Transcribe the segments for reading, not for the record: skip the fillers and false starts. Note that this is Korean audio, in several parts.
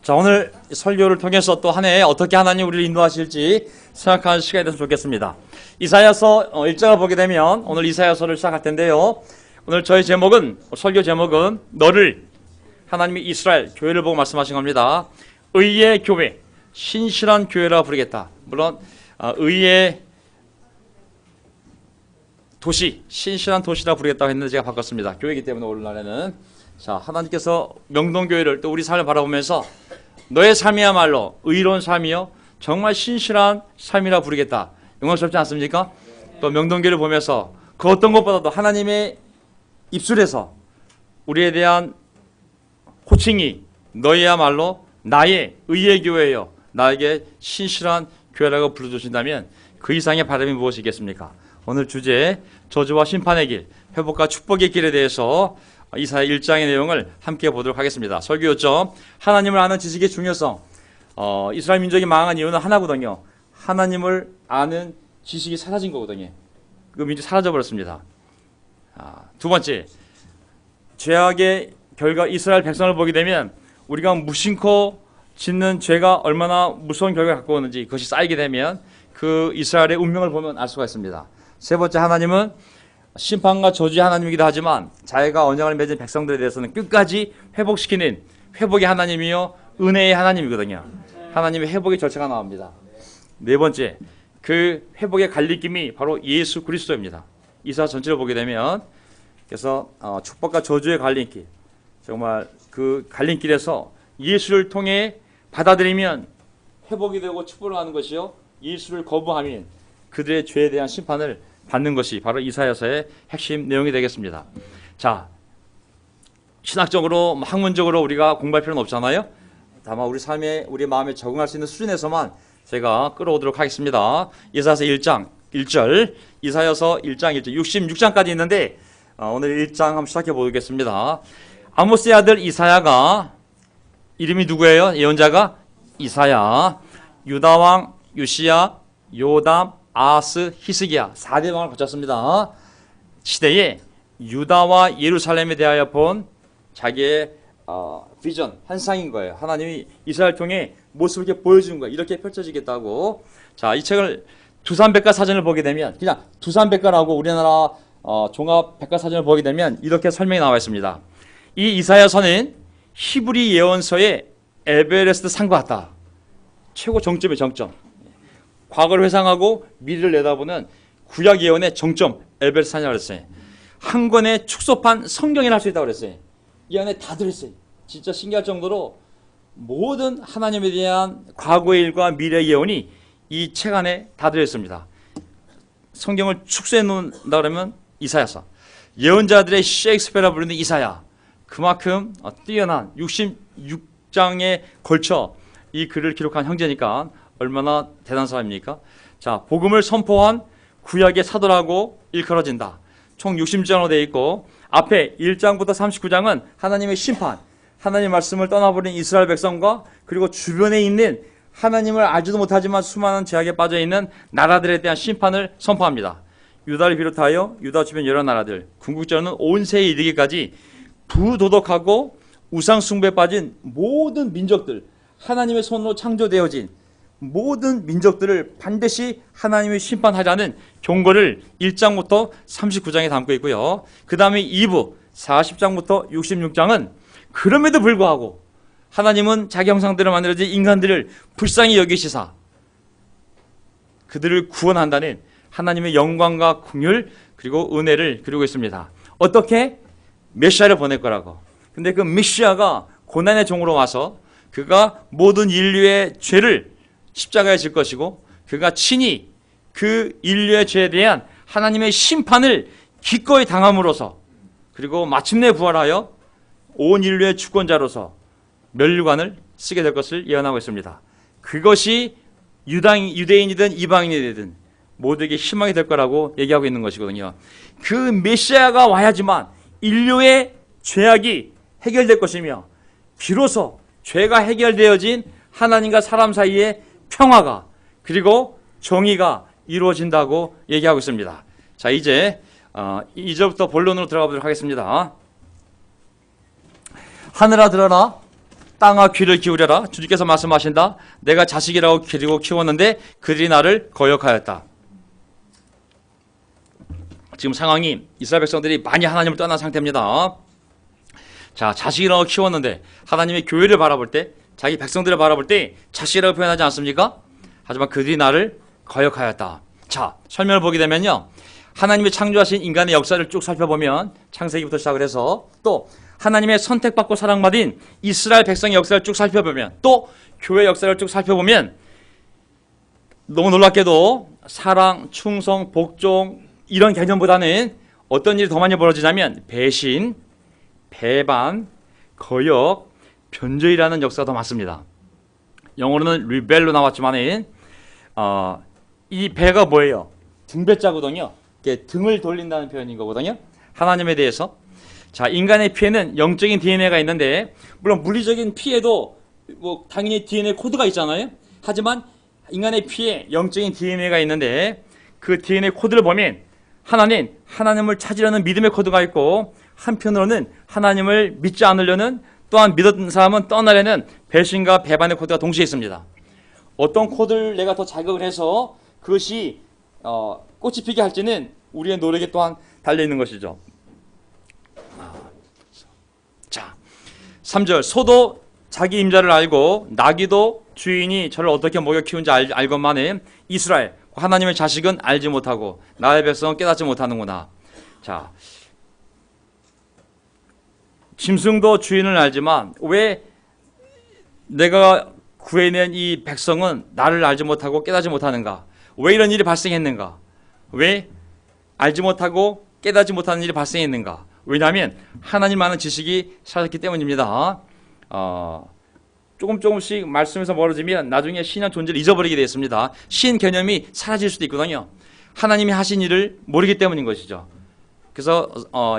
자, 오늘 설교를 통해서 또 한 해 어떻게 하나님 우리를 인도하실지 생각하는 시간이 됐으면 좋겠습니다. 이사야서 1장을 보게 되면 오늘 이사야서를 시작할 텐데요. 오늘 저희 제목은, 설교 제목은 너를, 하나님이 이스라엘 교회를 보고 말씀하신 겁니다. 의의 교회, 신실한 교회라 부르겠다. 물론 의의 도시, 신실한 도시라 부르겠다고 했는데 제가 바꿨습니다. 교회이기 때문에 오늘날에는. 자, 하나님께서 명동교회를 또 우리 삶을 바라보면서 너의 삶이야말로 의로운 삶이요 정말 신실한 삶이라 부르겠다. 영광스럽지 않습니까? 또 명동교회를 보면서 그 어떤 것보다도 하나님의 입술에서 우리에 대한 호칭이 너희야말로 나의 의의 교회요, 나에게 신실한 교회라고 불러주신다면 그 이상의 바람이 무엇이겠습니까? 오늘 주제, 저주와 심판의 길, 회복과 축복의 길에 대해서 이사야 1장의 내용을 함께 보도록 하겠습니다. 설교 요점, 하나님을 아는 지식의 중요성. 이스라엘 민족이 망한 이유는 하나거든요. 하나님을 아는 지식이 사라진 거거든요. 그 민족이 사라져버렸습니다. 두 번째, 죄악의 결과 이스라엘 백성을 보게 되면 우리가 무심코 짓는 죄가 얼마나 무서운 결과를 갖고 오는지 그것이 쌓이게 되면 그 이스라엘의 운명을 보면 알 수가 있습니다. 세 번째, 하나님은 심판과 저주의 하나님이기도 하지만 자기가 언약을 맺은 백성들에 대해서는 끝까지 회복시키는 회복의 하나님이요 은혜의 하나님이거든요. 하나님의 회복의 절차가 나옵니다. 네 번째, 그 회복의 갈림길이 바로 예수 그리스도입니다. 이사 전체를 보게 되면 그래서 축복과 저주의 갈림길, 정말 그 갈림길에서 예수를 통해 받아들이면 회복이 되고 축복을 하는 것이요, 예수를 거부하면 그들의 죄에 대한 심판을 받는 것이 바로 이사야서의 핵심 내용이 되겠습니다. 자, 신학적으로, 학문적으로 우리가 공부할 필요는 없잖아요. 다만 우리 삶에, 우리 마음에 적응할 수 있는 수준에서만 제가 끌어오도록 하겠습니다. 이사야서 1장 1절, 이사야서 1장 1절, 66장까지 있는데 오늘 1장 한번 시작해 보겠습니다. 아모스의 아들 이사야가, 이름이 누구예요? 예언자가 이사야, 유다왕 요시야, 요담, 아하스, 히스기야 4대 왕을 거쳤습니다. 시대에 유다와 예루살렘에 대하여 본 자기의 비전, 환상인 거예요. 하나님이 이스라엘 통해 모습을 이렇게 보여주는 거예요. 이렇게 펼쳐지겠다고. 자, 이 책을 두산백과사전을 보게 되면, 그냥 두산백과라고 우리나라 종합백과사전을 보게 되면 이렇게 설명이 나와 있습니다. 이 이사야서는 히브리 예언서의 에베레스트 산과 같다. 최고 정점의 정점. 과거를 회상하고 미래를 내다보는 구약 예언의 정점, 에베레스트 산이라고 그랬어요. 한 권의 축소판 성경이라 할 수 있다고 그랬어요. 이 안에 다 들어있어요. 진짜 신기할 정도로 모든 하나님에 대한 과거의 일과 미래 예언이 이 책 안에 다 들어있습니다. 성경을 축소해 놓는다 그러면 이사야서, 예언자들의 셰익스피어라 부르는 이사야, 그만큼 뛰어난 66장에 걸쳐 이 글을 기록한 형제니까 얼마나 대단한 사람입니까? 자, 복음을 선포한 구약의 사도라고 일컬어진다. 총 60장으로 되어 있고 앞에 1장부터 39장은 하나님의 심판, 하나님의 말씀을 떠나버린 이스라엘 백성과 그리고 주변에 있는 하나님을 알지도 못하지만 수많은 죄악에 빠져있는 나라들에 대한 심판을 선포합니다. 유다를 비롯하여 유다 주변 여러 나라들, 궁극적으로는 온 세에 이르기까지 부도덕하고 우상 숭배에 빠진 모든 민족들, 하나님의 손으로 창조되어진 모든 민족들을 반드시 하나님이 심판하자는 경고를 1장부터 39장에 담고 있고요. 그 다음에 2부 40장부터 66장은 그럼에도 불구하고 하나님은 자기 형상대로 만들어진 인간들을 불쌍히 여기시사 그들을 구원한다는 하나님의 영광과 긍휼 그리고 은혜를 그리고 있습니다. 어떻게? 메시아를 보낼 거라고. 근데 그 메시아가 고난의 종으로 와서 그가 모든 인류의 죄를 십자가에 질 것이고 그가 친히 그 인류의 죄에 대한 하나님의 심판을 기꺼이 당함으로써 그리고 마침내 부활하여 온 인류의 주권자로서 면류관을 쓰게 될 것을 예언하고 있습니다. 그것이 유대인이든 이방인이든 모두에게 희망이 될 거라고 얘기하고 있는 것이거든요. 그 메시아가 와야지만 인류의 죄악이 해결될 것이며 비로소 죄가 해결되어진 하나님과 사람 사이의 평화가 그리고 정의가 이루어진다고 얘기하고 있습니다. 자, 이제 2절부터 본론으로 들어가 보도록 하겠습니다. 하늘아 들어라, 땅아 귀를 기울여라. 주님께서 말씀하신다. 내가 자식이라고 기르고 키웠는데 그들이 나를 거역하였다. 지금 상황이 이스라엘 백성들이 많이 하나님을 떠난 상태입니다. 자, 자식이라고 키웠는데 하나님의 교회를 바라볼 때, 자기 백성들을 바라볼 때 자식이라고 표현하지 않습니까? 하지만 그들이 나를 거역하였다. 자, 설명을 보게 되면요, 하나님이 창조하신 인간의 역사를 쭉 살펴보면, 창세기부터 시작을 해서 또 하나님의 선택받고 사랑받은 이스라엘 백성의 역사를 쭉 살펴보면, 또 교회 역사를 쭉 살펴보면, 너무 놀랍게도 사랑, 충성, 복종 이런 개념보다는 어떤 일이 더 많이 벌어지냐면 배신, 배반, 거역, 변절이라는 역사가 더 많습니다. 영어로는 리벨로 나왔지만은 이 배가 뭐예요? 등배자거든요. 등을 돌린다는 표현인 거거든요. 하나님에 대해서. 자, 인간의 피에는 영적인 DNA가 있는데, 물론 물리적인 피에도 뭐 당연히 DNA 코드가 있잖아요. 하지만 인간의 피에 영적인 DNA가 있는데, 그 DNA 코드를 보면 하나님을 찾으려는 믿음의 코드가 있고, 한편으로는 하나님을 믿지 않으려는, 또한 믿었던 사람은 떠나려는 배신과 배반의 코드가 동시에 있습니다. 어떤 코드를 내가 더 자극을 해서 그것이 꽃이 피게 할지는 우리의 노력에 또한 달려있는 것이죠. 자, 3절. 소도 자기 임자를 알고 나귀도 주인이 저를 어떻게 먹여 키운지 알건만은 이스라엘 하나님의 자식은 알지 못하고 나의 백성은 깨닫지 못하는구나. 자, 짐승도 주인을 알지만 왜 내가 구해낸 이 백성은 나를 알지 못하고 깨닫지 못하는가? 왜 이런 일이 발생했는가? 왜 알지 못하고 깨닫지 못하는 일이 발생했는가? 왜냐하면 하나님 아는 지식이 사라졌기 때문입니다. 조금씩 말씀에서 멀어지면 나중에 신의 존재를 잊어버리게 되었습니다. 신 개념이 사라질 수도 있거든요. 하나님이 하신 일을 모르기 때문인 것이죠. 그래서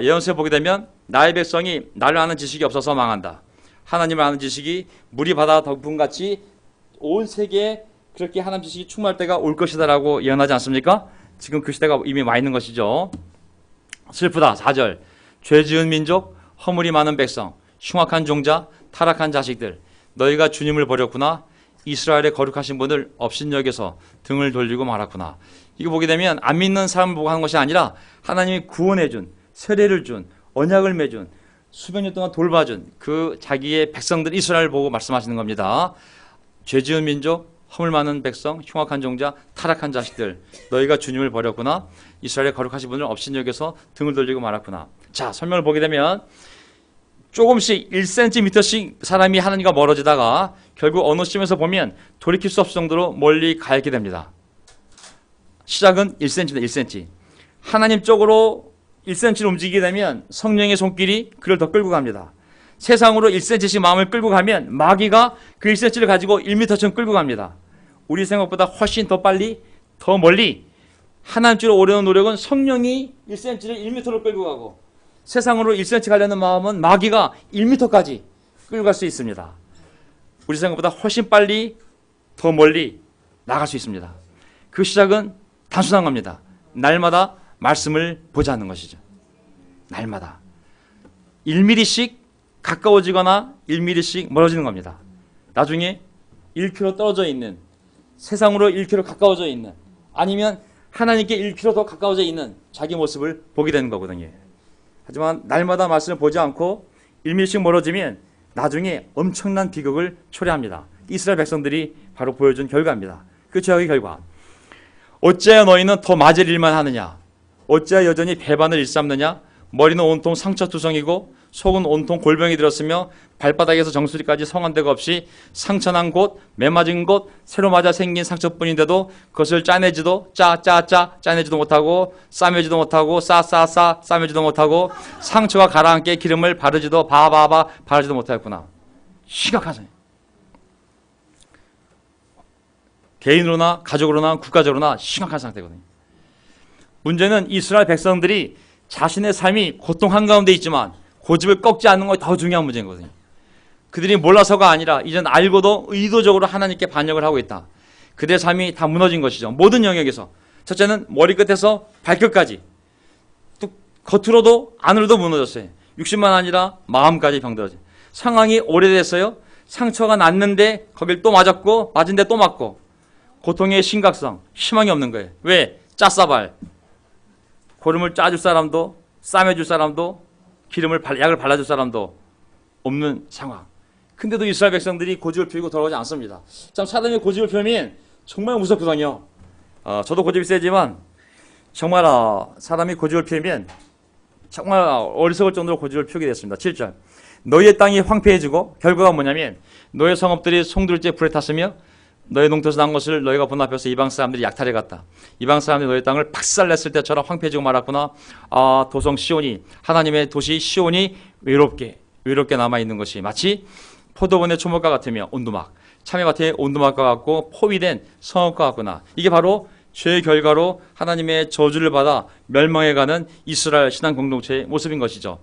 예언서에 보게 되면 나의 백성이 나를 아는 지식이 없어서 망한다. 하나님을 아는 지식이 물이 바다 덮음같이 온 세계에 그렇게 하나님 지식이 충만할 때가 올 것이다라고 예언하지 않습니까? 지금 그 시대가 이미 와 있는 것이죠. 슬프다. 4절. 죄 지은 민족, 허물이 많은 백성, 흉악한 종자, 타락한 자식들, 너희가 주님을 버렸구나. 이스라엘의 거룩하신 분을 업신여겨서 등을 돌리고 말았구나. 이거 보게 되면 안 믿는 사람을 보고 하는 것이 아니라 하나님이 구원해준, 세례를 준, 언약을 맺은, 수백 년 동안 돌봐준 그 자기의 백성들 이스라엘을 보고 말씀하시는 겁니다. 죄 지은 민족, 허물 많은 백성, 흉악한 종자, 타락한 자식들, 너희가 주님을 버렸구나. 이스라엘의 거룩하신 분을 업신여겨서 등을 돌리고 말았구나. 자, 설명을 보게 되면 조금씩 1cm씩 사람이 하나님과 멀어지다가 결국 어느 시점에서 보면 돌이킬 수 없을 정도로 멀리 가 있게 됩니다. 시작은 1cm입니다. 1cm. 하나님 쪽으로 1cm를 움직이게 되면 성령의 손길이 그를 더 끌고 갑니다. 세상으로 1cm씩 마음을 끌고 가면 마귀가 그 1cm를 가지고 1m처럼 끌고 갑니다. 우리 생각보다 훨씬 더 빨리, 더 멀리 하나님 쪽으로 오려는 노력은 성령이 1cm를 1m로 끌고 가고, 세상으로 1cm 가려는 마음은 마귀가 1m까지 끌고 갈 수 있습니다. 우리 생각보다 훨씬 빨리, 더 멀리 나갈 수 있습니다. 그 시작은 단순한 겁니다. 날마다 말씀을 보자는 것이죠. 날마다 1mm씩 가까워지거나 1mm씩 멀어지는 겁니다. 나중에 1km 떨어져 있는, 세상으로 1km 가까워져 있는, 아니면 하나님께 1km 더 가까워져 있는 자기 모습을 보게 되는 거거든요. 하지만 날마다 말씀을 보지 않고 1mm씩 멀어지면 나중에 엄청난 비극을 초래합니다. 이스라엘 백성들이 바로 보여준 결과입니다. 그 죄악의 결과. 어찌하여 너희는 더 맞을 일만 하느냐? 어찌하여 여전히 배반을 일삼느냐? 머리는 온통 상처투성이고 속은 온통 골병이 들었으며 발바닥에서 정수리까지 성한 데가 없이 상처난 곳, 매맞은 곳, 새로 맞아 생긴 상처뿐인데도 그것을 짜내지도 못하고 싸매지도 못하고 싸매지도 못하고 상처가 가라앉게 기름을 바르지도 바르지도 못하였구나. 심각하죠. 개인으로나 가족으로나 국가적으로나 심각한 상태거든요. 문제는 이스라엘 백성들이 자신의 삶이 고통 한가운데 있지만 고집을 꺾지 않는 것이 더 중요한 문제인 거거든요. 그들이 몰라서가 아니라 이젠 알고도 의도적으로 하나님께 반역을 하고 있다. 그들의 삶이 다 무너진 것이죠. 모든 영역에서. 첫째는 머리끝에서 발끝까지. 또 겉으로도 안으로도 무너졌어요. 육신만 아니라 마음까지 병들어져요. 상황이 오래됐어요. 상처가 났는데 거길 또 맞았고 맞은 데 또 맞고 고통의 심각성, 희망이 없는 거예요. 왜? 짜싸발. 고름을 짜줄 사람도 싸매줄 사람도 약을 발라줄 사람도 없는 상황. 근데도 이스라엘 백성들이 고집을 피우고 돌아오지 않습니다. 참 사단이 고집을 피우면 정말 무섭거든요. 저도 고집이 세지만 정말 사람이 고집을 피우면 정말 어리석을 정도로 고집을 피우게 됐습니다. 7절. 너희의 땅이 황폐해지고 결과가 뭐냐면 너의 성읍들이 송두리째 불에 탔으며 너의 농토에서 난 것을 너희가 본 앞에서 이방 사람들이 약탈해 갔다. 이방 사람들이 너희 땅을 박살냈을 때처럼 황폐해지고 말았구나. 도성 시온이, 하나님의 도시 시온이 외롭게 남아있는 것이 마치 포도원의 초목과 같으며 온두막, 참외밭의 온두막과 같고 포위된 성읍과 같구나. 이게 바로 죄의 결과로 하나님의 저주를 받아 멸망해가는 이스라엘 신앙 공동체의 모습인 것이죠.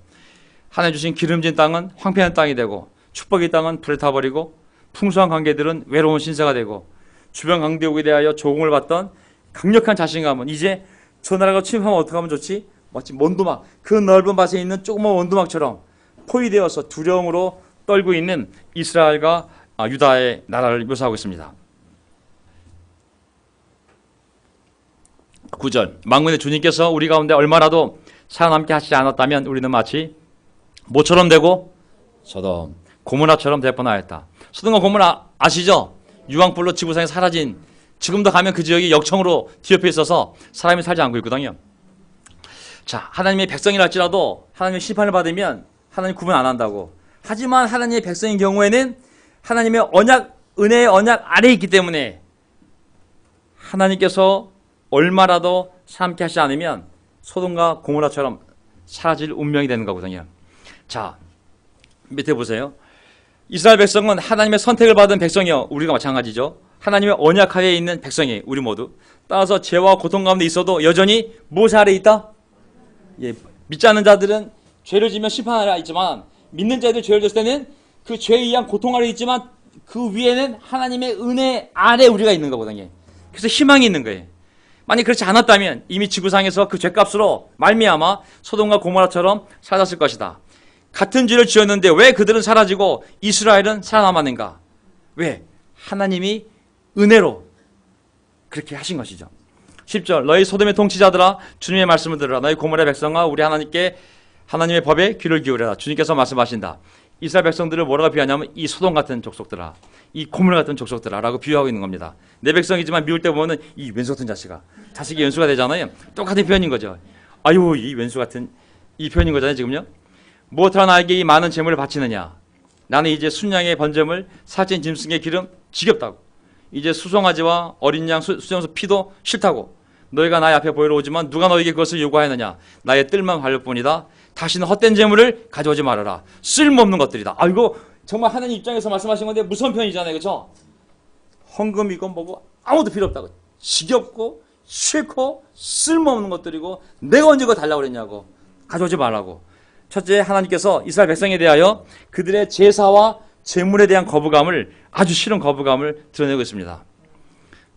하나님 주신 기름진 땅은 황폐한 땅이 되고 축복의 땅은 불에 타버리고 풍성한 관계들은 외로운 신세가 되고 주변 강대국에 대하여 조공을 받던 강력한 자신감은 이제 저 나라가 침입하면 어떻게 하면 좋지? 마치 원두막, 그 넓은 밭에 있는 조그만 원두막처럼 포위되어서 두려움으로 떨고 있는 이스라엘과 유다의 나라를 묘사하고 있습니다. 9절. 만군의 주님께서 우리 가운데 얼마라도 살아남게 하시지 않았다면 우리는 마치 뭐처럼 되고 소돔, 고모라처럼 될 뻔하였다. 소돔과 고모라 아시죠? 유황불로 지구상에 사라진, 지금도 가면 그 지역이 역청으로 뒤엎여 있어서 사람이 살지 않고 있거든요. 자, 하나님의 백성이라 할지라도 하나님의 심판을 받으면 하나님 구분 안 한다고. 하지만 하나님의 백성인 경우에는 하나님의 언약, 은혜의 언약 아래에 있기 때문에 하나님께서 얼마라도 참게 하시지 않으면 소돔과 고모라처럼 사라질 운명이 되는 거거든요. 자, 밑에 보세요. 이스라엘 백성은 하나님의 선택을 받은 백성이요. 우리가 마찬가지죠. 하나님의 언약 하에 있는 백성이에요. 우리 모두. 따라서 죄와 고통 가운데 있어도 여전히 무엇 아래 있다? 예, 믿지 않는 자들은 죄를 지면 심판 아래 있지만 믿는 자들 죄를 졌을 때는 그 죄에 의한 고통 아래 있지만 그 위에는 하나님의 은혜 아래 우리가 있는 거거든요. 그래서 희망이 있는 거예요. 만약 그렇지 않았다면 이미 지구상에서 그 죄값으로 말미암아 소돔과 고모라처럼 살았을 것이다. 같은 죄를 지었는데 왜 그들은 사라지고 이스라엘은 살아남았는가? 왜? 하나님이 은혜로 그렇게 하신 것이죠. 10절. 너희 소돔의 통치자들아 주님의 말씀을 들으라. 너희 고모라의 백성아 우리 하나님께 하나님의 법에 귀를 기울여라. 주님께서 말씀하신다. 이스라엘 백성들을 뭐라고 비하냐면 이 소돔 같은 족속들아, 이 고모라 같은 족속들아 라고 비유하고 있는 겁니다. 내 백성이지만 미울 때 보면은 이 왼수 같은 자식아, 자식이 왼수가 되잖아요. 똑같은 표현인 거죠. 아유, 이 왼수 같은 이 표현인 거잖아요. 지금요. 무엇하라 나에게 이 많은 재물을 바치느냐? 나는 이제 순양의 번제물, 살찐 짐승의 기름 지겹다고. 이제 수송아지와 어린 양 수정소 피도 싫다고. 너희가 나의 앞에 보이러 오지만 누가 너에게 그것을 요구하였느냐? 나의 뜰만 관릴 뿐이다. 다시는 헛된 재물을 가져오지 말아라. 쓸모없는 것들이다. 이거 정말 하나님 입장에서 말씀하신 건데 무서운 표현이잖아요. 그렇죠? 헌금이고 뭐고 아무도 필요 없다고. 지겹고 싫고 쓸모없는 것들이고 내가 언제 그거 달라고 그랬냐고. 가져오지 말라고. 첫째, 하나님께서 이스라엘 백성에 대하여 그들의 제사와 재물에 대한 거부감을, 아주 싫은 거부감을 드러내고 있습니다.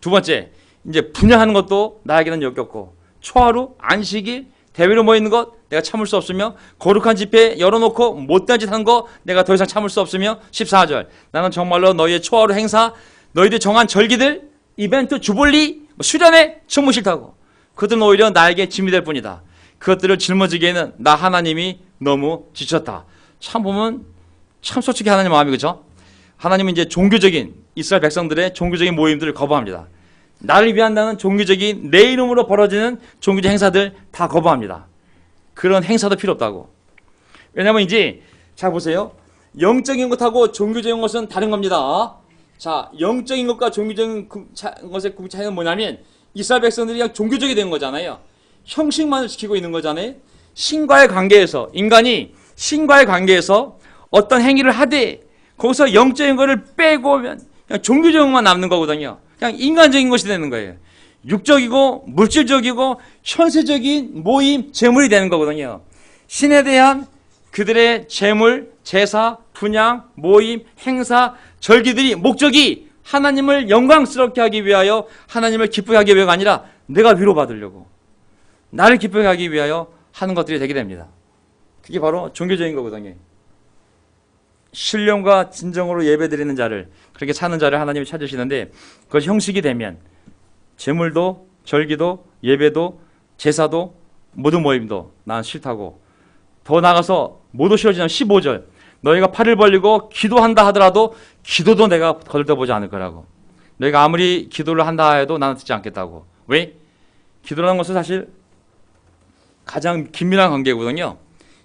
두 번째, 이제 분양하는 것도 나에게는 역겹고 초하루, 안식일, 대회로 모이는 것 내가 참을 수 없으며 거룩한 집회 열어놓고 못된 짓 하는 거 내가 더 이상 참을 수 없으며 14절. 나는 정말로 너희의 초하루 행사, 너희들 정한 절기들, 이벤트, 주볼리, 수련회 정말 싫다고. 그들은 오히려 나에게 짐이 될 뿐이다. 그것들을 짊어지기에는 나 하나님이 너무 지쳤다. 참 보면 참 솔직히 하나님 마음이 그죠? 하나님은 이제 종교적인 이스라엘 백성들의 종교적인 모임들을 거부합니다. 나를 위한다는 종교적인 내 이름으로 벌어지는 종교적 행사들 다 거부합니다. 그런 행사도 필요 없다고. 왜냐하면 이제 자 보세요. 영적인 것하고 종교적인 것은 다른 겁니다. 자, 영적인 것과 종교적인 것의 차이는 뭐냐면 이스라엘 백성들이 그냥 종교적이 된 거잖아요. 형식만을 지키고 있는 거잖아요. 신과의 관계에서 인간이 신과의 관계에서 어떤 행위를 하되 거기서 영적인 것을 빼고 오면 그냥 종교적인 것만 남는 거거든요. 그냥 인간적인 것이 되는 거예요. 육적이고 물질적이고 현세적인 모임, 재물이 되는 거거든요. 신에 대한 그들의 재물, 제사, 분양, 모임, 행사, 절기들이 목적이 하나님을 영광스럽게 하기 위하여 하나님을 기쁘게 하기 위해가 아니라 내가 위로받으려고 나를 기쁘게 하기 위하여 하는 것들이 되게 됩니다. 그게 바로 종교적인 거거든요. 신령과 진정으로 예배드리는 자를, 그렇게 사는 자를 하나님이 찾으시는데, 그것이 형식이 되면 제물도 절기도 예배도 제사도 모든 모임도 난 싫다고, 더 나가서 모두 싫어지는 15절, 너희가 팔을 벌리고 기도한다 하더라도 기도도 내가 거들떠보지 않을 거라고. 너희가 아무리 기도를 한다 해도 나는 듣지 않겠다고. 왜? 기도라는 것은 사실 가장 긴밀한 관계거든요.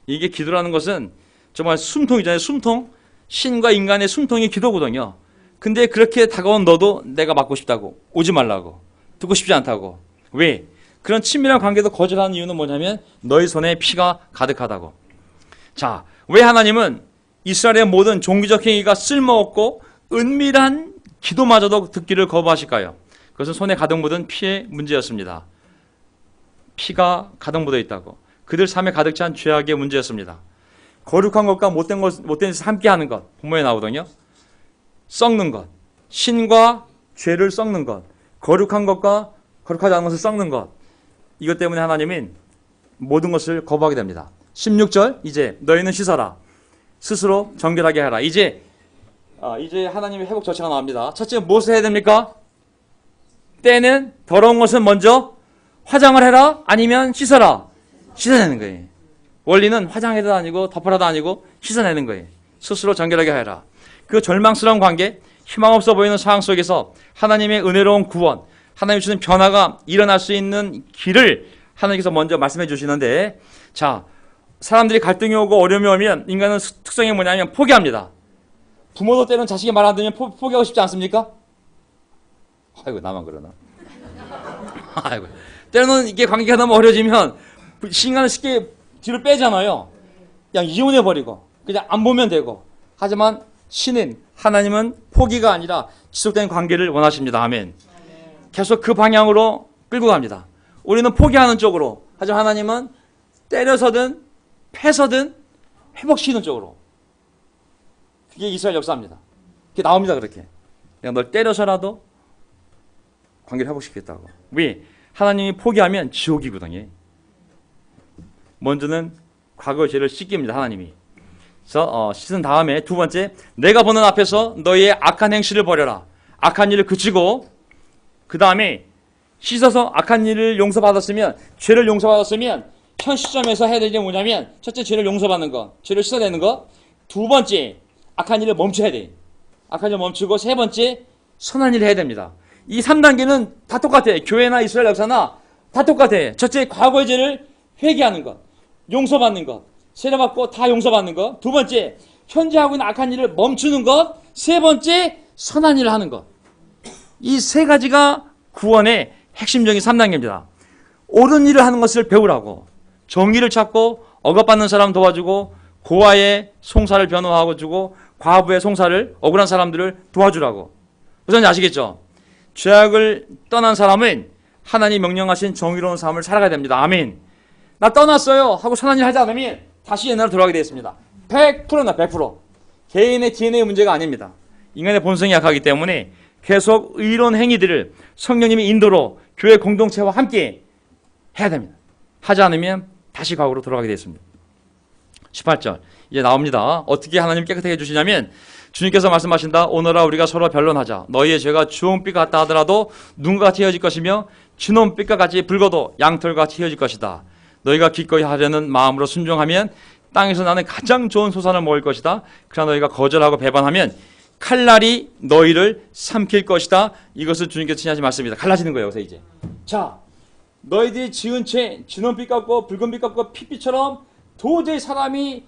이게 기도라는 것은 정말 숨통이잖아요. 숨통. 신과 인간의 숨통이 기도거든요. 근데 그렇게 다가온 너도 내가 맞고 싶다고, 오지 말라고, 듣고 싶지 않다고. 왜? 그런 친밀한 관계도 거절하는 이유는 뭐냐면 너희 손에 피가 가득하다고. 자, 왜 하나님은 이스라엘의 모든 종교적 행위가 쓸모없고 은밀한 기도마저도 듣기를 거부하실까요? 그것은 손에 가득 묻은 피의 문제였습니다. 피가 가득 묻어 있다고. 그들 삶에 가득 찬 죄악의 문제였습니다. 거룩한 것과 못된 짓을 함께 하는 것, 본문에 나오거든요. 썩는 것, 신과 죄를 썩는 것, 거룩한 것과 거룩하지 않은 것을 썩는 것, 이것 때문에 하나님은 모든 것을 거부하게 됩니다. 16절, 이제 너희는 씻어라, 스스로 정결하게 하라. 이제 하나님의 회복 조치가 나옵니다. 첫째, 무엇을 해야 됩니까? 때는 더러운 것은 먼저 화장을 해라, 아니면 씻어라. 씻어내는 거예요. 원리는 화장해도 아니고 덮어라도 아니고 씻어내는 거예요. 스스로 정결하게 하라. 그 절망스러운 관계, 희망 없어 보이는 상황 속에서 하나님의 은혜로운 구원, 하나님이 주는 변화가 일어날 수 있는 길을 하나님께서 먼저 말씀해 주시는데, 자, 사람들이 갈등이 오고 어려움이 오면 인간은 특성이 뭐냐면 포기합니다. 부모도 때로는 자식이 말 안 들으면 포기하고 싶지 않습니까? 아이고, 나만 그러나. 아이고, 때로는 이게 관계가 너무 어려지면 인간은 쉽게 뒤로 빼잖아요. 그냥 이혼해버리고 그냥 안 보면 되고. 하지만 신은, 하나님은 포기가 아니라 지속된 관계를 원하십니다. 아멘. 계속 그 방향으로 끌고 갑니다. 우리는 포기하는 쪽으로, 하지만 하나님은 때려서든 패서든 회복시키는 쪽으로. 그게 이스라엘 역사입니다. 그게 나옵니다. 그렇게 그냥 널 때려서라도 관계를 회복시키겠다고. 왜? 하나님이 포기하면 지옥이거든요. 먼저는 과거의 죄를 씻깁니다. 하나님이. 그래서 씻은 다음에 두 번째, 내가 보는 앞에서 너희의 악한 행실을 버려라. 악한 일을 그치고, 그 다음에 씻어서 악한 일을 용서받았으면, 죄를 용서받았으면 현 시점에서 해야 될 게 뭐냐면, 첫째, 죄를 용서받는 것, 죄를 씻어내는 것. 두 번째, 악한 일을 멈춰야 돼. 악한 일을 멈추고, 세 번째, 선한 일을 해야 됩니다. 이 3단계는 다 똑같아요. 교회나 이스라엘 역사나 다 똑같아요. 첫째, 과거의 죄를 회개하는 것, 용서받는 것, 세례받고 다 용서받는 것. 두 번째, 현재 하고 있는 악한 일을 멈추는 것. 세 번째, 선한 일을 하는 것. 이 세 가지가 구원의 핵심적인 3단계입니다. 옳은 일을 하는 것을 배우라고. 정의를 찾고 억압받는 사람 도와주고, 고아의 송사를 변호하고 주고, 과부의 송사를, 억울한 사람들을 도와주라고. 우선 아시겠죠? 죄악을 떠난 사람은 하나님 명령하신 정의로운 삶을 살아가야 됩니다. 아멘. 나 떠났어요 하고 선한 일 하지 않으면 다시 옛날로 돌아가게 되어 있습니다. 100%나 100%. 개인의 DNA 문제가 아닙니다. 인간의 본성이 약하기 때문에 계속 의로운 행위들을 성령님의 인도로 교회 공동체와 함께 해야 됩니다. 하지 않으면 다시 과거로 돌아가게 되어 있습니다. 18절 이제 나옵니다. 어떻게 하나님 깨끗하게 해주시냐면, 주님께서 말씀하신다. 오너라, 우리가 서로 변론하자. 너희의 죄가 주홍빛 같다 하더라도 눈과 같이 헤어질 것이며 진홍빛과 같이 붉어도 양털과 같이 헤어질 것이다. 너희가 기꺼이 하려는 마음으로 순종하면 땅에서 나는 가장 좋은 소산을 먹을 것이다. 그러나 너희가 거절하고 배반하면 칼날이 너희를 삼킬 것이다. 이것을 주님께서 친하신 말씀입니다. 갈라지는 거예요. 그래서 이제 자, 너희들이 지은 죄, 진홍빛 같고 붉은빛 같고 핏빛처럼 도저히 사람이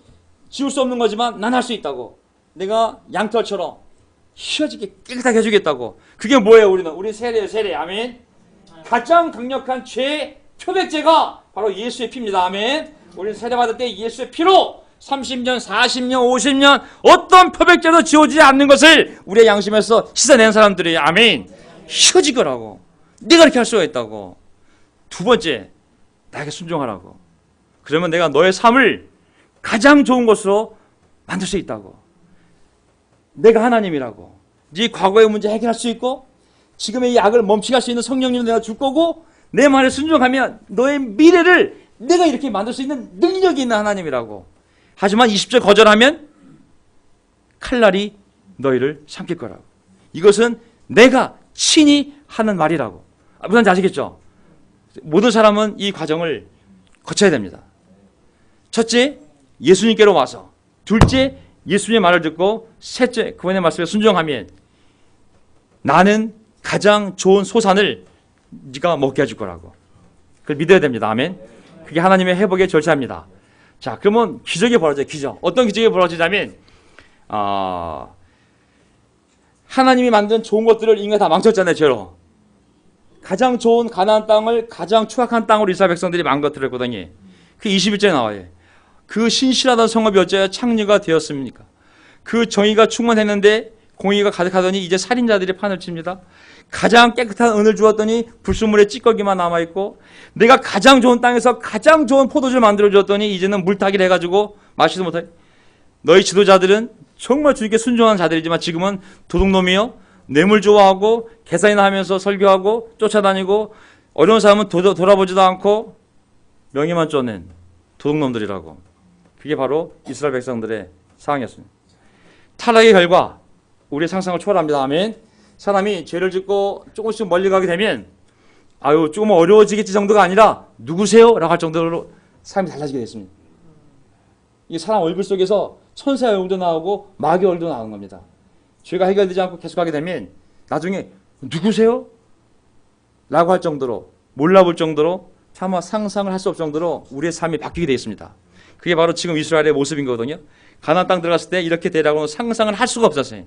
지울 수 없는 거지만 난 할 수 있다고. 내가 양털처럼 휘어지게 깨끗하게 해주겠다고. 그게 뭐예요? 우리 세례예요. 세례. 아멘. 가장 강력한 죄 표백제가 바로 예수의 피입니다. 아멘. 우리 세례받을 때 예수의 피로 30년, 40년, 50년 어떤 표백제도 지워지지 않는 것을 우리의 양심에서 씻어낸 사람들이, 아멘, 휘어질 거라고. 네가 이렇게 할 수가 있다고. 두 번째, 나에게 순종하라고. 그러면 내가 너의 삶을 가장 좋은 것으로 만들 수 있다고. 내가 하나님이라고. 네 과거의 문제 해결할 수 있고, 지금의 이 악을 멈추게 할 수 있는 성령님을 내가 줄 거고, 내 말에 순종하면 너의 미래를 내가 이렇게 만들 수 있는 능력이 있는 하나님이라고. 하지만 20절 거절하면 칼날이 너희를 삼킬 거라고. 이것은 내가 친히 하는 말이라고. 무슨 말인지 아시겠죠? 모든 사람은 이 과정을 거쳐야 됩니다. 첫째, 예수님께로 와서. 둘째, 예수님의 말을 듣고. 셋째, 그분의 말씀에 순종하면 나는 가장 좋은 소산을 네가 먹게 해줄 거라고. 그걸 믿어야 됩니다. 아멘. 그게 하나님의 회복의 절차입니다. 자, 그러면 기적이 벌어져요. 기적. 어떤 기적이 벌어지냐면 하나님이 만든 좋은 것들을 인간이 다 망쳤잖아요. 죄로. 가장 좋은 가나안 땅을 가장 추악한 땅으로 이스라엘 백성들이 망가뜨렸거든요. 그 21절에 나와요. 그 신실하던 성읍이 어찌하여 창녀가 되었습니까? 그 정의가 충만했는데 공의가 가득하더니 이제 살인자들이 판을 칩니다. 가장 깨끗한 은을 주었더니 불순물에 찌꺼기만 남아있고, 내가 가장 좋은 땅에서 가장 좋은 포도주를 만들어주었더니 이제는 물타기를 해가지고 마시도 못해. 너희 지도자들은 정말 주님께 순종하는 자들이지만 지금은 도둑놈이요, 뇌물 좋아하고 계산이나 하면서 설교하고 쫓아다니고, 어려운 사람은 돌아보지도 않고 명예만 쫓는 도둑놈들이라고. 그게 바로 이스라엘 백성들의 상황이었습니다. 타락의 결과 우리의 상상을 초월합니다. 아멘. 사람이 죄를 짓고 조금씩 멀리 가게 되면 아유 조금 어려워지겠지 정도가 아니라 누구세요? 라고 할 정도로 삶이 달라지게 됐습니다. 이게 사람 얼굴 속에서 천사의 얼굴도 나오고 마귀의 얼굴도 나오는 겁니다. 죄가 해결되지 않고 계속하게 되면 나중에 누구세요? 라고 할 정도로, 몰라볼 정도로, 차마 상상을 할 수 없을 정도로 우리의 삶이 바뀌게 되어 있습니다. 그게 바로 지금 이스라엘의 모습인 거거든요. 가나안 땅 들어갔을 때 이렇게 되라고는 상상을 할 수가 없었어요.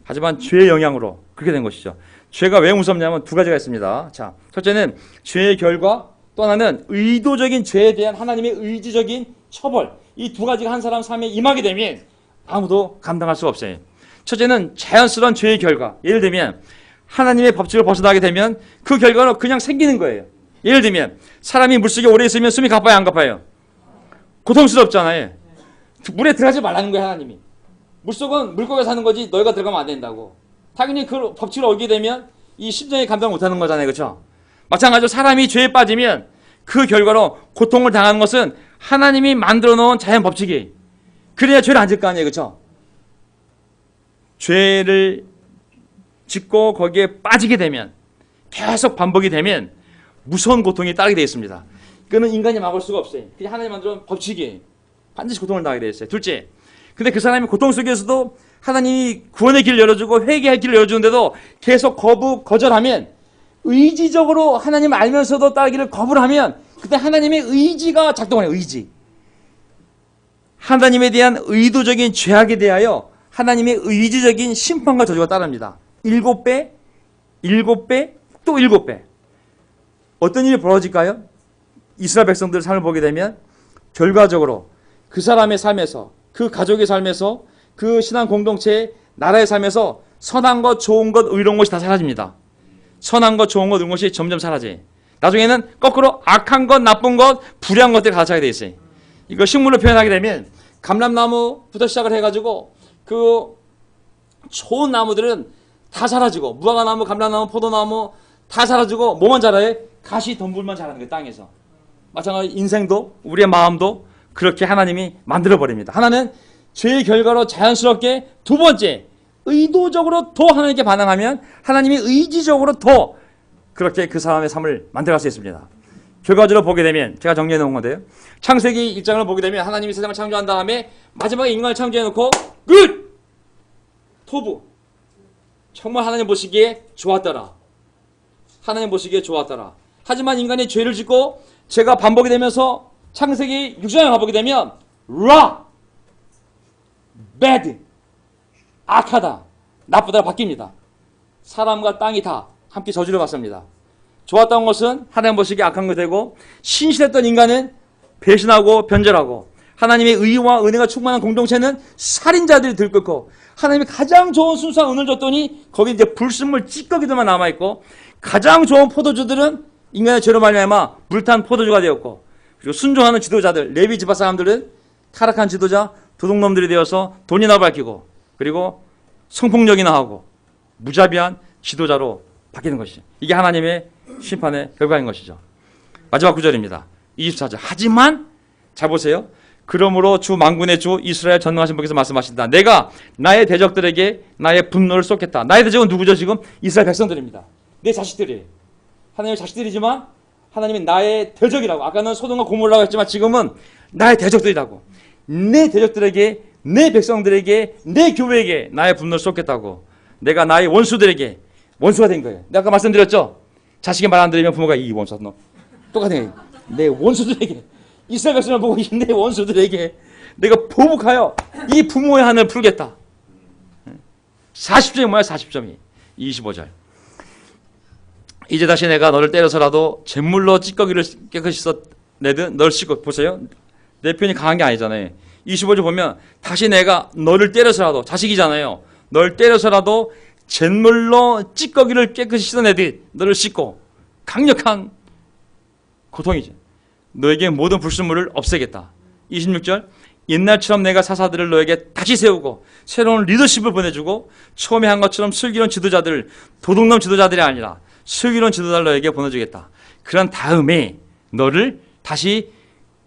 하지만 죄의 영향으로 그렇게 된 것이죠. 죄가 왜 무섭냐면 두 가지가 있습니다. 자, 첫째는 죄의 결과, 또 하나는 의도적인 죄에 대한 하나님의 의지적인 처벌. 이 두 가지가 한 사람 삶에 임하게 되면 아무도 감당할 수가 없어요. 첫째는 자연스러운 죄의 결과. 예를 들면 하나님의 법칙을 벗어나게 되면 그 결과로 그냥 생기는 거예요. 예를 들면 사람이 물속에 오래 있으면 숨이 가빠요, 안 가빠요? 고통스럽잖아요. 물에 들어가지 말라는 거예요, 하나님이. 물속은 물고기가 사는 거지 너희가 들어가면 안 된다고. 당연히 그 법칙을 어기게 되면 이 심정이 감당 못하는 거잖아요. 그렇죠? 마찬가지로 사람이 죄에 빠지면 그 결과로 고통을 당하는 것은 하나님이 만들어 놓은 자연 법칙이. 그래야 죄를 안 질 거 아니에요. 그렇죠? 죄를 짓고 거기에 빠지게 되면, 계속 반복이 되면 무서운 고통이 따르게 되어 있습니다. 그거는 인간이 막을 수가 없어요. 그게 하나님 만들어 놓은 법칙이에요. 반드시 고통을 당하게 되어 있어요. 둘째, 근데 그 사람이 고통 속에서도 하나님이 구원의 길을 열어주고 회개할 길을 열어주는데도 계속 거절하면, 의지적으로 하나님을 알면서도 따르기를 거부를 하면 그때 하나님의 의지가 작동을 해요. 의지. 하나님에 대한 의도적인 죄악에 대하여 하나님의 의지적인 심판과 저주가 따릅니다. 7배, 7배, 또 7배. 어떤 일이 벌어질까요? 이스라엘 백성들의 삶을 보게 되면 결과적으로 그 사람의 삶에서, 그 가족의 삶에서, 그 신앙 공동체의 나라의 삶에서 선한 것, 좋은 것, 의로운 것이 다 사라집니다. 선한 것, 좋은 것, 의로운 것이 점점 사라져요. 나중에는 거꾸로 악한 것, 나쁜 것, 불의한 것들이 가득하게 돼 있어요. 이거 식물로 표현하게 되면 감람나무부터 시작을 해가지고 그 좋은 나무들은 다 사라지고, 무화과나무, 감람나무, 포도나무 다 사라지고 뭐만 자라요? 가시 덤불만 자라는 거예요. 땅에서. 마찬가지로 인생도, 우리의 마음도 그렇게 하나님이 만들어버립니다. 하나는 죄의 결과로 자연스럽게, 두 번째, 의도적으로 더 하나님께 반응하면 하나님이 의지적으로 더 그렇게 그 사람의 삶을 만들어갈 수 있습니다. 결과적으로 보게 되면, 제가 정리해 놓은 건데요, 창세기 1장을 보게 되면 하나님이 세상을 창조한 다음에 마지막에 인간을 창조해 놓고 끝! 토부. 정말 하나님 보시기에 좋았더라. 하나님 보시기에 좋았더라. 하지만 인간이 죄를 짓고 죄가 반복이 되면서 창세기 6장에 가보게 되면 라, bad, 악하다, 나쁘다 바뀝니다. 사람과 땅이 다 함께 저주를 받습니다. 좋았던 것은 하나님 보시기에 악한 것이 되고, 신실했던 인간은 배신하고 변절하고, 하나님의 의와 은혜가 충만한 공동체는 살인자들이 들끓고, 하나님이 가장 좋은 순수한 은을 줬더니 거기 이제 불순물 찌꺼기들만 남아있고, 가장 좋은 포도주들은 인간의 죄로 말미암아 물탄 포도주가 되었고, 그리고 순종하는 지도자들, 레위 지파 사람들은 타락한 지도자, 도둑놈들이 되어서 돈이나 밝히고, 그리고 성폭력이나 하고 무자비한 지도자로 바뀌는 것이죠. 이게 하나님의 심판의 결과인 것이죠. 마지막 구절입니다. 24절. 하지만 잘 보세요. 그러므로 주 만군의 주 이스라엘 전능하신 분께서 말씀하신다. 내가 나의 대적들에게 나의 분노를 쏟겠다. 나의 대적은 누구죠? 지금 이스라엘 백성들입니다. 내 자식들이. 하나님의 자식들이지만 하나님이 나의 대적이라고. 아까는 소돔과 고모라고 했지만 지금은 나의 대적들이라고. 내 대적들에게, 내 백성들에게, 내 교회에게 나의 분노를 쏟겠다고. 내가 나의 원수들에게 원수가 된 거예요. 내가 아까 말씀드렸죠? 자식이 말 안 들으면 부모가 이 원수 너 똑같은 거예요. 내 원수들에게, 이스라엘 백성을 보고 내 원수들에게 내가 보복하여 이 부모의 한을 풀겠다. 40점이 뭐야? 40점이 25절. 이제 다시 내가 너를 때려서라도 잿물로 찌꺼기를 깨끗이 씻어내든 널 씻고. 보세요. 내 편이 강한 게 아니잖아요. 25절 보면 다시 내가 너를 때려서라도, 자식이잖아요. 널 때려서라도 잿물로 찌꺼기를 깨끗이 씻어내듯 너를 씻고. 강력한 고통이죠. 너에게 모든 불순물을 없애겠다. 26절. 옛날처럼 내가 사사들을 너에게 다시 세우고 새로운 리더십을 보내주고 처음에 한 것처럼 슬기로운 지도자들, 도둑놈 지도자들이 아니라 슬기로운 지도자를 너에게 보내주겠다. 그런 다음에 너를 다시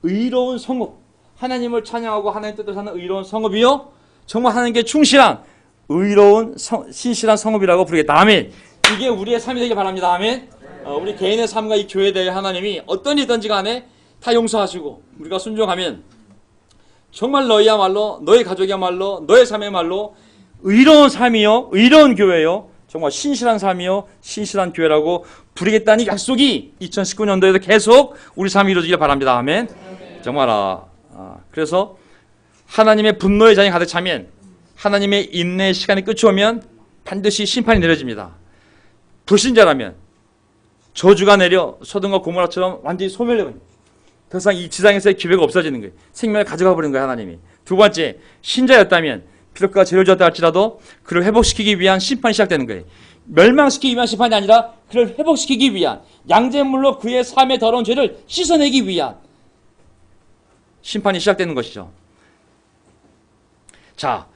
의로운 성읍, 하나님을 찬양하고 하나님 뜻대로 사는 의로운 성읍이요, 정말 하나님께 충실한 의로운 신실한 성읍이라고 부르겠다. 아멘. 이게 우리의 삶이 되길 바랍니다. 아멘. 우리 개인의 삶과 이 교회에 대해 하나님이 어떤 일이든지 간에 다 용서하시고 우리가 순종하면 정말 너희야말로, 너희 가족이야말로, 너의 삶이야말로 의로운 삶이요, 의로운 교회요, 정말 신실한 삶이요, 신실한 교회라고 부르겠다는 약속이 2019년도에도 계속 우리 삶이 이루어지길 바랍니다. 아멘. 정말 그래서 하나님의 분노의 잔이 가득 차면, 하나님의 인내의 시간이 끝이 오면 반드시 심판이 내려집니다. 불신자라면 저주가 내려 소돔과 고모라처럼 완전히 소멸되는, 더 이상 이 지상에서의 기회가 없어지는 거예요. 생명을 가져가 버리는 거예요, 하나님이. 두 번째, 신자였다면 비록 그가 죄를 지었다 할지라도 그를 회복시키기 위한 심판이 시작되는 거예요. 멸망시키기 위한 심판이 아니라 그를 회복시키기 위한, 양제물로 그의 삶의 더러운 죄를 씻어내기 위한 심판이 시작되는 것이죠. 자,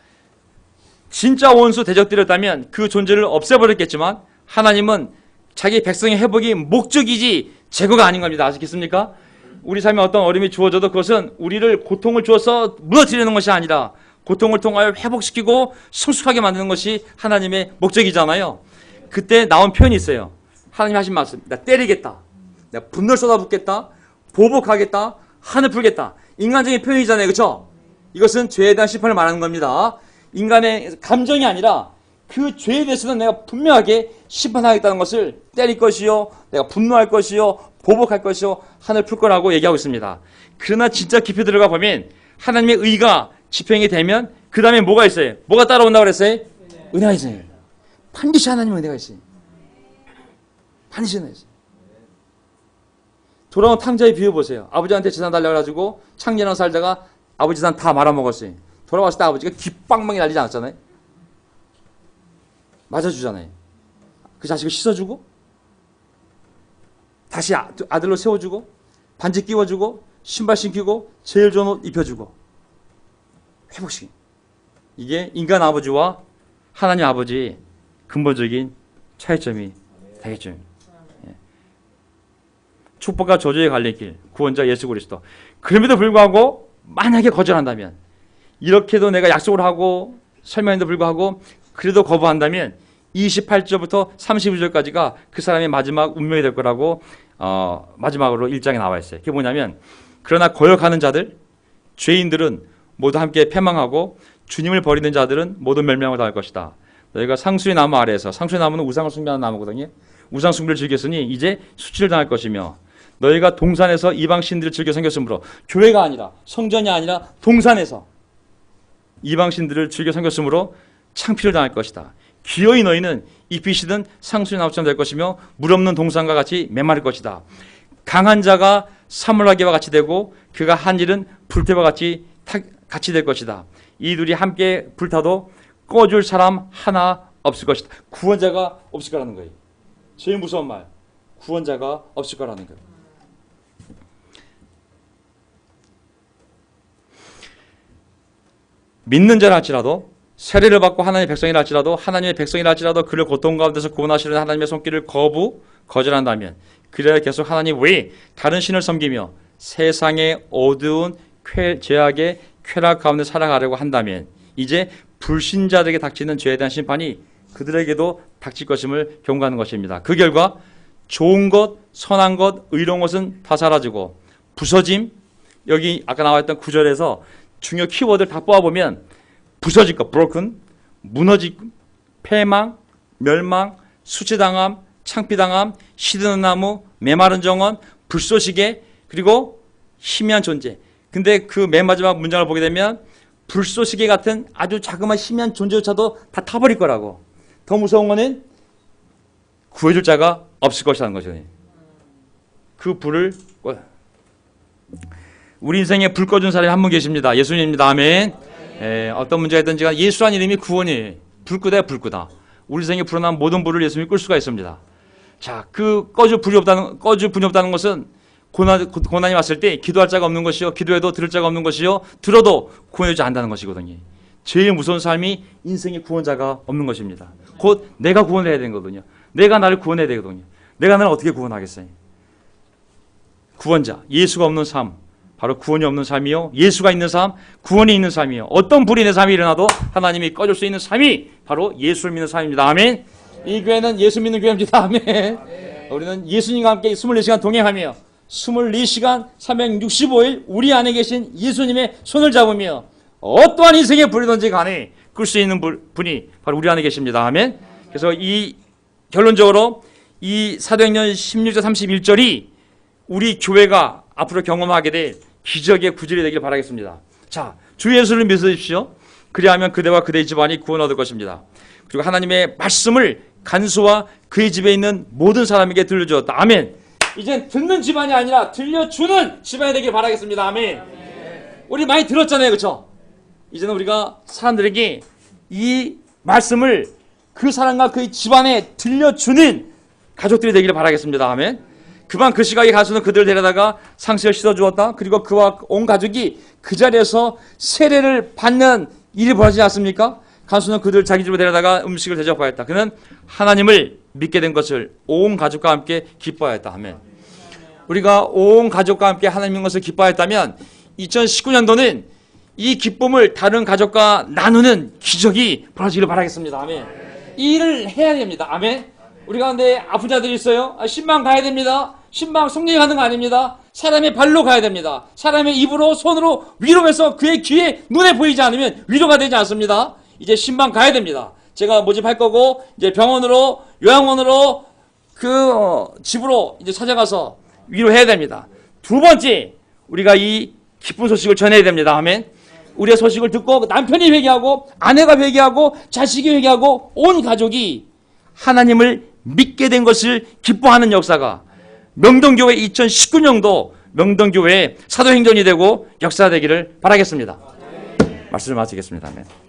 진짜 원수 대적들이었다면 그 존재를 없애버렸겠지만 하나님은 자기 백성의 회복이 목적이지 제거가 아닌 겁니다. 아시겠습니까? 우리 삶에 어떤 어려움이 주어져도 그것은 우리를 고통을 주어서 무너뜨리는 것이 아니라 고통을 통하여 회복시키고 성숙하게 만드는 것이 하나님의 목적이잖아요. 그때 나온 표현이 있어요. 하나님이 하신 말씀. 나 때리겠다. 내가 분노를 쏟아붓겠다. 보복하겠다. 한을 풀겠다. 인간적인 표현이잖아요. 그렇죠? 이것은 죄에 대한 심판을 말하는 겁니다. 인간의 감정이 아니라 그 죄에 대해서는 내가 분명하게 심판하겠다는 것을, 때릴 것이요, 내가 분노할 것이요, 보복할 것이요, 한을 풀 거라고 얘기하고 있습니다. 그러나 진짜 깊이 들어가 보면 하나님의 의가 집행이 되면 그 다음에 뭐가 있어요? 뭐가 따라온다고 그랬어요? 은혜가 있어요. 반드시 하나님의 은혜가 있어요. 반드시 은혜가 있어요. 돌아온 탕자의 비유 보세요. 아버지한테 재산 달라고 해가지고 창년을 살다가 아버지 재산 다 말아먹었어요. 돌아왔을 때 아버지가 귓방망이 날리지 않았잖아요. 맞아주잖아요. 그 자식을 씻어주고 다시 아들로 세워주고 반지 끼워주고 신발 신기고 제일 좋은 옷 입혀주고 회복시키. 이게 인간 아버지와 하나님 아버지의 근본적인 차이점이 되겠죠. 축복과 저주의 갈림길, 구원자 예수 그리스도. 그럼에도 불구하고 만약에 거절한다면, 이렇게도 내가 약속을 하고 설명에도 불구하고 그래도 거부한다면 28절부터 32절까지가 그 사람의 마지막 운명이 될 거라고 마지막으로 1장에 나와 있어요. 그게 뭐냐면, 그러나 거역하는 자들, 죄인들은 모두 함께 패망하고 주님을 버리는 자들은 모두 멸망을 당할 것이다. 너희가 상수리 나무 아래에서, 상수리 나무는 우상을 숭배하는 나무거든요. 우상 숭배를 즐겼으니 이제 수치를 당할 것이며, 너희가 동산에서 이방 신들을 즐겨 섬겼으므로, 교회가 아니라 성전이 아니라 동산에서 이방 신들을 즐겨 섬겼으므로 창피를 당할 것이다. 기어이 너희는 잎이시든 상수리 나무처럼 될 것이며 물 없는 동산과 같이 메마를 것이다. 강한 자가 사물라기와 같이 되고 그가 한 일은 불태와 같이 될 것이다. 이 둘이 함께 불타도 꺼줄 사람 하나 없을 것이다. 구원자가 없을 거라는 거예요. 제일 무서운 말, 구원자가 없을 거라는 거예요. 믿는 자라 할지라도, 세례를 받고 하나님의 백성이라 할지라도, 하나님의 백성이라 할지라도 그를 고통 가운데서 구원하시는 하나님의 손길을 거절한다면, 그래야 계속 하나님 외에 다른 신을 섬기며 세상의 어두운 죄악의 쾌락 가운데 살아가려고 한다면 이제 불신자들에게 닥치는 죄에 대한 심판이 그들에게도 닥칠 것임을 경고하는 것입니다. 그 결과 좋은 것, 선한 것, 의로운 것은 다 사라지고 부서짐, 여기 아까 나와있던 구절에서 중요 키워드를 다 뽑아보면 부서질 것, broken, 무너질 것, 패망, 멸망, 수치당함, 창피당함, 시드는 나무, 메마른 정원, 불쏘시개, 그리고 희미한 존재. 근데 그 맨 마지막 문장을 보게 되면 불쏘시개 같은 아주 자그마한 희미한 존재조차도 다 타버릴 거라고. 더 무서운 거는 구해줄 자가 없을 것이라는 거죠. 그 불을, 우리 인생에 불 꺼준 사람이 한 분 계십니다. 예수님입니다. 아멘. 어떤 문제가 있든지 예수라는 이름이 구원이에요. 불 끄다, 불 끄다. 우리 생에 불어난 모든 불을 예수님이 끌 수가 있습니다. 자, 그 꺼줄 불이 없다는 것은 고난이 왔을 때 기도할 자가 없는 것이요, 기도해도 들을 자가 없는 것이요, 들어도 구원해주지 않는다는 것이거든요. 제일 무서운 삶이 인생의 구원자가 없는 것입니다. 곧 내가 구원을 해야 되거든요. 내가 나를 구원해야 되거든요. 내가 나를 어떻게 구원하겠어요? 구원자, 예수가 없는 삶, 바로 구원이 없는 삶이요, 예수가 있는 삶, 구원이 있는 삶이요. 어떤 불이 내 삶이 일어나도 하나님이 꺼줄 수 있는 삶이 바로 예수를 믿는 삶입니다. 아멘. 이 교회는 예수 믿는 교회입니다. 아멘. 우리는 예수님과 함께 24시간 동행하며 24시간 365일 우리 안에 계신 예수님의 손을 잡으며 어떠한 인생의 불이든지 간에 끌 수 있는 분이 바로 우리 안에 계십니다. 아멘. 그래서 이 결론적으로 이 사도행전 16절 31절이 우리 교회가 앞으로 경험하게 될 기적의 구절이 되길 바라겠습니다. 자, 주 예수를 믿으십시오. 그리하면 그대와 그대의 집안이 구원 얻을 것입니다. 그리고 하나님의 말씀을 간수와 그의 집에 있는 모든 사람에게 들려주었다. 아멘. 이젠 듣는 집안이 아니라 들려주는 집안이 되길 바라겠습니다. 아멘. 우리 많이 들었잖아요. 그렇죠? 이제는 우리가 사람들에게 이 말씀을 그 사람과 그의 집안에 들려주는 가족들이 되기를 바라겠습니다. 아멘. 그만 그 시각에 가수는 그들을 데려다가 상시를 씻어주었다. 그리고 그와 온 가족이 그 자리에서 세례를 받는 일이 벌어지지 않습니까? 간수는 그들 자기 집으로 데려다가 음식을 대접하였다. 그는 하나님을 믿게 된 것을 온 가족과 함께 기뻐하였다. 아멘. 우리가 온 가족과 함께 하나님 믿는 것을 기뻐하였다면 2019년도는 이 기쁨을 다른 가족과 나누는 기적이 벌어지기를 바라겠습니다. 아멘. 이 일을 해야 됩니다. 아멘. 우리 가운데 아픈 자들이 있어요. 신방 가야 됩니다. 신방 성령이 가는 거 아닙니다. 사람의 발로 가야 됩니다. 사람의 입으로 손으로 위로해서 그의 귀에 눈에 보이지 않으면 위로가 되지 않습니다. 이제 신방 가야 됩니다. 제가 모집할 거고 이제 병원으로 요양원으로 집으로 이제 찾아가서 위로해야 됩니다. 두 번째, 우리가 이 기쁜 소식을 전해야 됩니다. 아멘. 우리의 소식을 듣고 남편이 회개하고 아내가 회개하고 자식이 회개하고 온 가족이 하나님을 믿게 된 것을 기뻐하는 역사가 명동교회 2019년도 명동교회의 사도행전이 되고 역사되기를 바라겠습니다. 말씀을 마치겠습니다. 아멘.